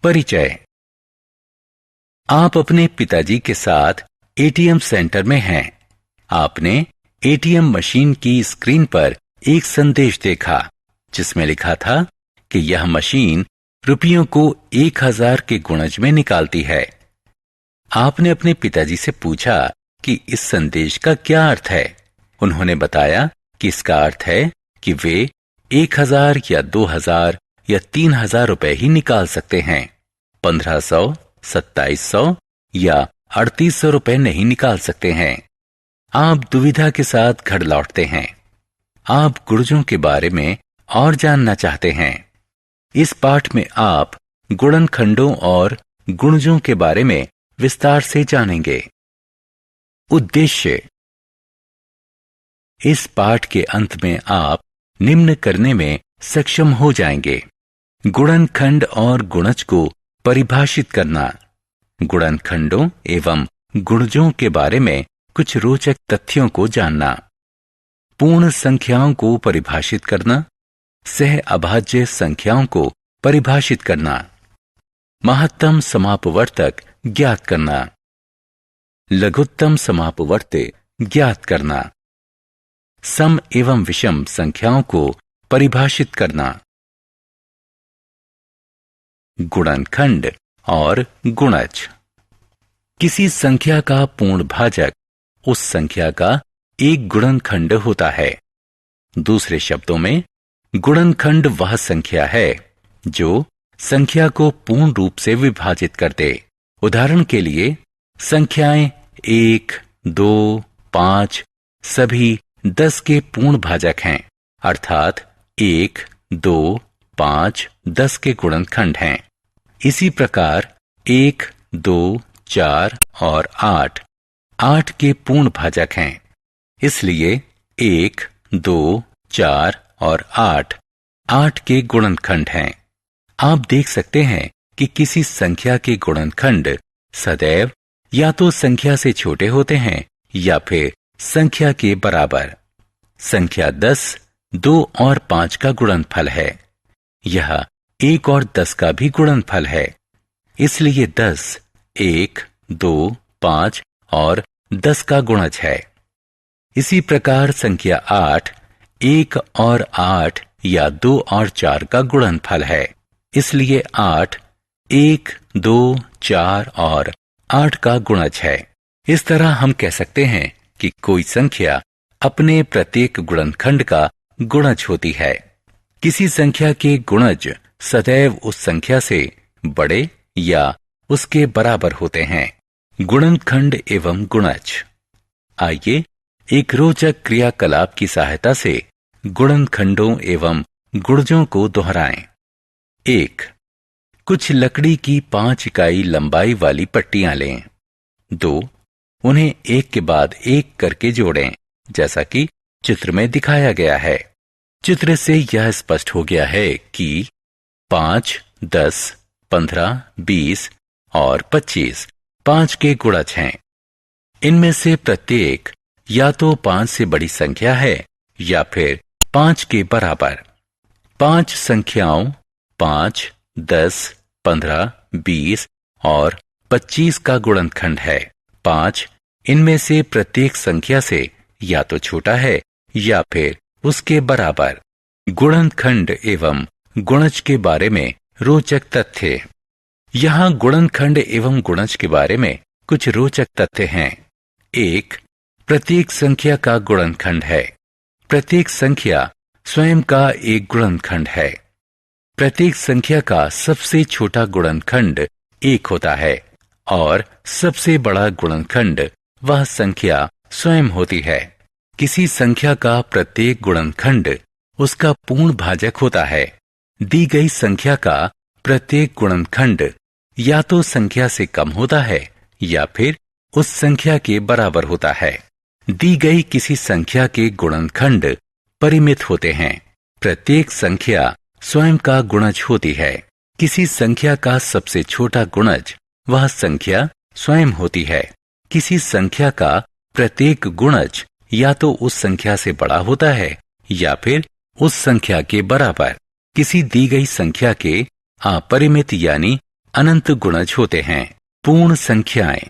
परिचय। आप अपने पिताजी के साथ एटीएम सेंटर में हैं। आपने एटीएम मशीन की स्क्रीन पर एक संदेश देखा जिसमें लिखा था कि यह मशीन रुपयों को 1000 के गुणज में निकालती है। आपने अपने पिताजी से पूछा कि इस संदेश का क्या अर्थ है। उन्होंने बताया कि इसका अर्थ है कि वे 1000 या 2000 या 3000 रुपए ही निकाल सकते हैं। 1500, 2700 या 3800 रुपए नहीं निकाल सकते हैं। आप दुविधा के साथ घर लौटते हैं। आप गुणजों के बारे में और जानना चाहते हैं। इस पाठ में आप गुणनखंडों और गुणजों के बारे में विस्तार से जानेंगे। उद्देश्य। इस पाठ के अंत में आप निम्न करने में सक्षम हो जाएंगे: गुणनखंड और गुणज को परिभाषित करना, गुणनखंडों एवं गुणजों के बारे में कुछ रोचक तथ्यों को जानना, पूर्ण संख्याओं को परिभाषित करना, सह अभाज्य संख्याओं को परिभाषित करना, महत्तम समापवर्तक ज्ञात करना, लघुत्तम समापवर्त्य ज्ञात करना, सम एवं विषम संख्याओं को परिभाषित करना। गुणनखंड और गुणज। किसी संख्या का पूर्ण भाजक उस संख्या का एक गुणनखंड होता है। दूसरे शब्दों में, गुणनखंड वह संख्या है जो संख्या को पूर्ण रूप से विभाजित कर दे। उदाहरण के लिए, संख्याएं 1, 2, 5 सभी 10 के पूर्ण भाजक हैं, अर्थात 1, 2, 5, 10 के गुणनखंड हैं। इसी प्रकार 1, 2, 4 और 8 8 के पूर्ण भाजक हैं। इसलिए 1, 2, 4 और 8 8 के गुणनखंड हैं। आप देख सकते हैं कि किसी संख्या के गुणनखंड सदैव या तो संख्या से छोटे होते हैं या फिर संख्या के बराबर। संख्या 10 2 और 5 का गुणनफल है। यह 1 और 10 का भी गुणनफल है। इसलिए 10 1, 2, 5 और 10 का गुणज है। इसी प्रकार संख्या 8 1 और 8 या 2 और 4 का गुणनफल है। इसलिए 8 1, 2, 4 और 8 का गुणज है। इस तरह हम कह सकते हैं कि कोई संख्या अपने प्रत्येक गुणनखंड का गुणज होती है। किसी संख्या के गुणज सदैव उस संख्या से बड़े या उसके बराबर होते हैं। गुणनखंड एवं गुणज। आइए एक रोचक क्रियाकलाप की सहायता से गुणनखंडों एवं गुणजों को दोहराएं। 1. कुछ लकड़ी की 5 इकाई लंबाई वाली पट्टियां लें। 2. उन्हें एक के बाद एक करके जोड़ें, जैसा कि चित्र में दिखाया गया है। चित्र से यह स्पष्ट हो गया है कि 5, 10, 15, 20 और 25 5 के गुणज हैं। इनमें से प्रत्येक या तो 5 से बड़ी संख्या है या फिर 5 के बराबर। 5 संख्याओं 5, 10, 15, 20 और 25 का गुणनखंड है। 5 इनमें से प्रत्येक संख्या से या तो छोटा है या फिर उसके बराबर। गुणनखंड एवं गुणज के बारे में रोचक तथ्य। यहाँ गुणनखंड एवं गुणज के बारे में कुछ रोचक तथ्य हैं। 1. प्रत्येक संख्या का गुणनखंड है। प्रत्येक संख्या स्वयं का एक गुणनखंड है। प्रत्येक संख्या का सबसे छोटा गुणनखंड 1 होता है और सबसे बड़ा गुणनखंड वह संख्या स्वयं होती है। किसी संख्या का प्रत्येक गुणनखंड उसका पूर्ण भाजक होता है। दी गई संख्या का प्रत्येक गुणनखंड या तो संख्या से कम होता है या फिर उस संख्या के बराबर होता है। दी गई किसी संख्या के गुणनखंड परिमित होते हैं। प्रत्येक संख्या स्वयं का गुणज होती है। किसी संख्या का सबसे छोटा गुणज वह संख्या स्वयं होती है। किसी संख्या का प्रत्येक गुणज या तो उस संख्या से बड़ा होता है या फिर उस संख्या के बराबर। किसी दी गई संख्या के अपरिमित यानी अनंत गुणज होते हैं। पूर्ण संख्याएं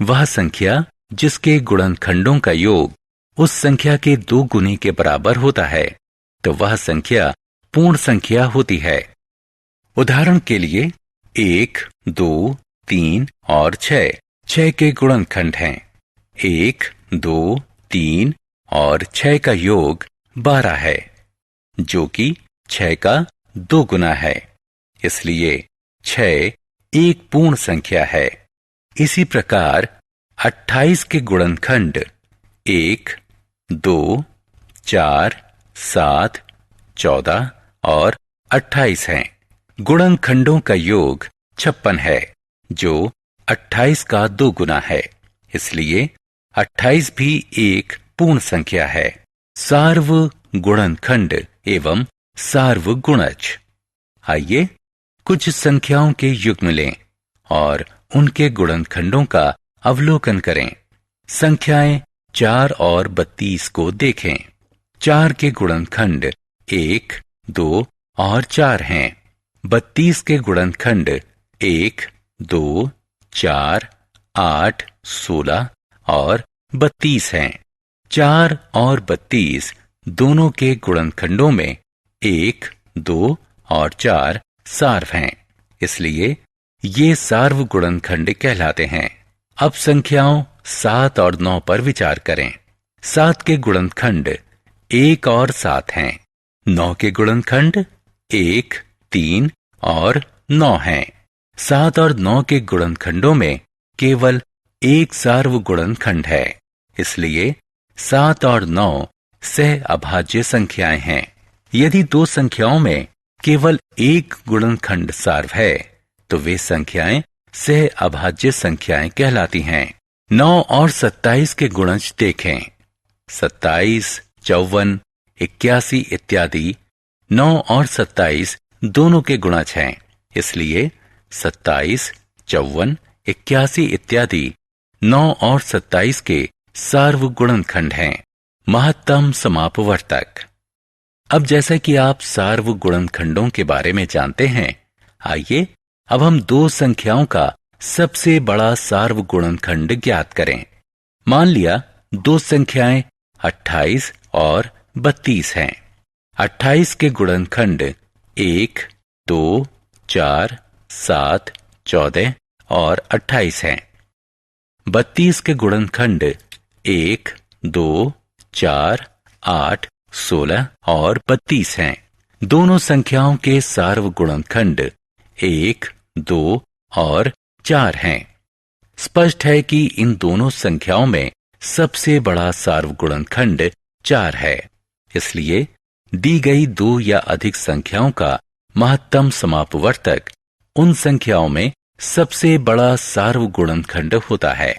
वह संख्या जिसके गुणनखंडों का योग उस संख्या के 2 गुने के बराबर होता है, तो वह संख्या पूर्ण संख्या होती है। उदाहरण के लिए 1, 2, 3 और 6 के गुणनखंड हैं। 1, 2, 3 और 6 का योग 12 है, जो कि 6 का 2 गुना है। इसलिए 6 एक पूर्ण संख्या है। इसी प्रकार 28 के गुणनखंड 1, 2, 4, 7, 14 और 28 हैं। गुणनखंडों का योग 56 है, जो 28 का 2 गुना है। इसलिए 28 भी एक पूर्ण संख्या है। सार्व गुणनखंड एवं सार्व गुणज। आइए कुछ संख्याओं के युग्म लें और उनके गुणनखंडों का अवलोकन करें। संख्याएं 4 और 32 को देखें। 4 के गुणनखंड 1, 2 और 4 हैं। 32 के गुणनखंड 1, 2, 4, 8, 16 और 32 हैं। 4 और 32 दोनों के गुणनखंडों में 1, 2 और 4 सार्व हैं। इसलिए ये सार्व गुणनखंड कहलाते हैं। अब संख्याओं 7 और 9 पर विचार करें। 7 के गुणनखंड 1 और 7 हैं। 9 के गुणनखंड 1, 3 और 9 हैं। 7 और 9 के गुणनखंडों में केवल एक सार्व गुणनखंड है। इसलिए 7 और 9 सह अभाज्य संख्याएं हैं। यदि 2 संख्याओं में केवल एक गुणनखंड सार्व है, तो वे संख्याएं सह अभाज्य संख्याएं कहलाती हैं। 9 और 27 के गुणज देखें। 27, 54, 81 इत्यादि 9 और 27 दोनों के गुणज हैं। इसलिए 27, 54, 81 इत्यादि 9 और 27 के सार्व गुणनखंड हैं। महत्तम समापवर्तक। अब जैसा कि आप सार्व गुणनखंडों के बारे में जानते हैं, आइए अब हम 2 संख्याओं का सबसे बड़ा सार्व गुणनखंड ज्ञात करें। मान लिया 2 संख्याएं 28 और 32 हैं। 28 के गुणनखंड 1, 2, 4, 7, 14 और 28 हैं। 32 के गुणनखंड 1, 2, 4, 8, 16 और 32 हैं। दोनों संख्याओं के सार्व गुणनखंड 1, 2 और 4 हैं। स्पष्ट है कि इन दोनों संख्याओं में सबसे बड़ा सार्व गुणनखंड 4 है। इसलिए दी गई 2 या अधिक संख्याओं का महत्तम समापवर्तक उन संख्याओं में सबसे बड़ा सार्व गुणनखंड होता है।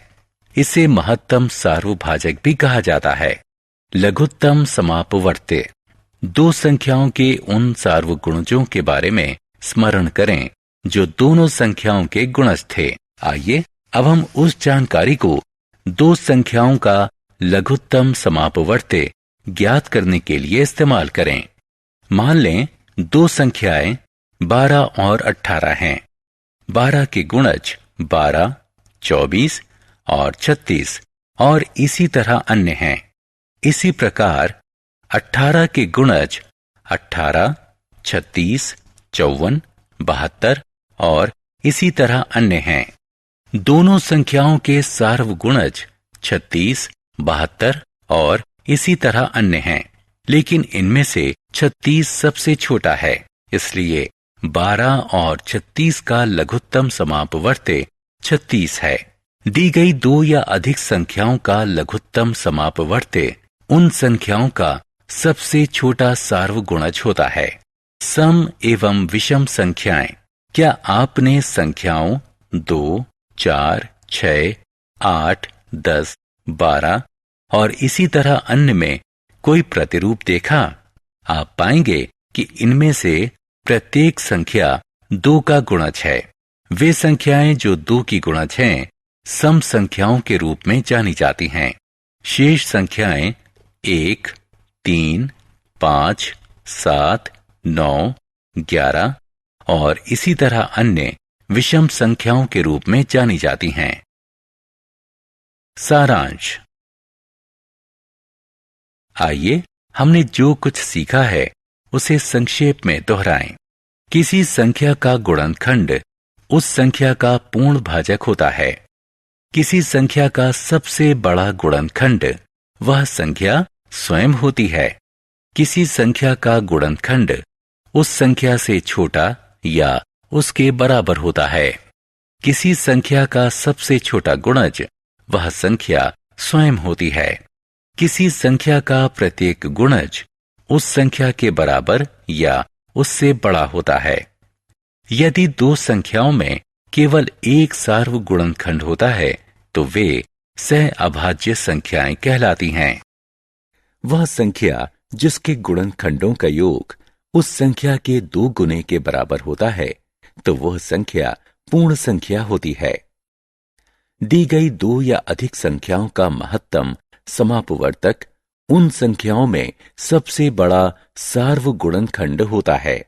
इसे महत्तम सार्वभाजक भी कहा जाता है। लघुत्तम समापवर्त्य। 2 संख्याओं के उन सार्वगुणजों के बारे में स्मरण करें जो दोनों संख्याओं के गुणज थे। आइए अब हम उस जानकारी को 2 संख्याओं का लघुत्तम समापवर्त्य ज्ञात करने के लिए इस्तेमाल करें। मान लें 2 संख्याएं 12 और 18 हैं। 12 के गुणज 12, 24 और 36 और इसी तरह अन्य हैं। इसी प्रकार 18 के गुणज 18, 36, 54, 72 और इसी तरह अन्य हैं। दोनों संख्याओं के सार्वगुणज 36, 72 और इसी तरह अन्य हैं, लेकिन इनमें से 36 सबसे छोटा है। इसलिए 12 और 36 का लघुत्तम समापवर्त्य 36 है। दी गई 2 या अधिक संख्याओं का लघुत्तम समापवर्त्य उन संख्याओं का सबसे छोटा सार्वगुणज होता है। सम एवं विषम संख्याएं। क्या आपने संख्याओं 2, 4, 6, 8, 10, 12 और इसी तरह अन्य में कोई प्रतिरूप देखा? आप पाएंगे कि इनमें से प्रत्येक संख्या 2 का गुणज है। वे संख्याएं जो 2 की गुणज हैं सम संख्याओं के रूप में जानी जाती हैं। शेष संख्याएं 1, 3, 5, 7, 9, 11 और इसी तरह अन्य विषम संख्याओं के रूप में जानी जाती हैं। सारांश। आइए हमने जो कुछ सीखा है उसे संक्षेप में दोहराएं। किसी संख्या का गुणनखंड उस संख्या का पूर्ण भाजक होता है। किसी संख्या का सबसे बड़ा गुणनखंड वह संख्या स्वयं होती है। किसी संख्या का गुणनखंड उस संख्या से छोटा या उसके बराबर होता है। किसी संख्या का सबसे छोटा गुणज वह संख्या स्वयं होती है। किसी संख्या का प्रत्येक गुणज उस संख्या के बराबर या उससे बड़ा होता है। यदि दो संख्याओं में केवल एक सार्वगुणनखंड होता है तो वे सह अभाज्य संख्याएं कहलाती हैं। वह संख्या जिसके गुणनखंडों का योग उस संख्या के 2 गुने के बराबर होता है तो वह संख्या पूर्ण संख्या होती है। दी गई 2 या अधिक संख्याओं का महत्तम समापवर्तक उन संख्याओं में सबसे बड़ा सार्वगुणनखंड होता है।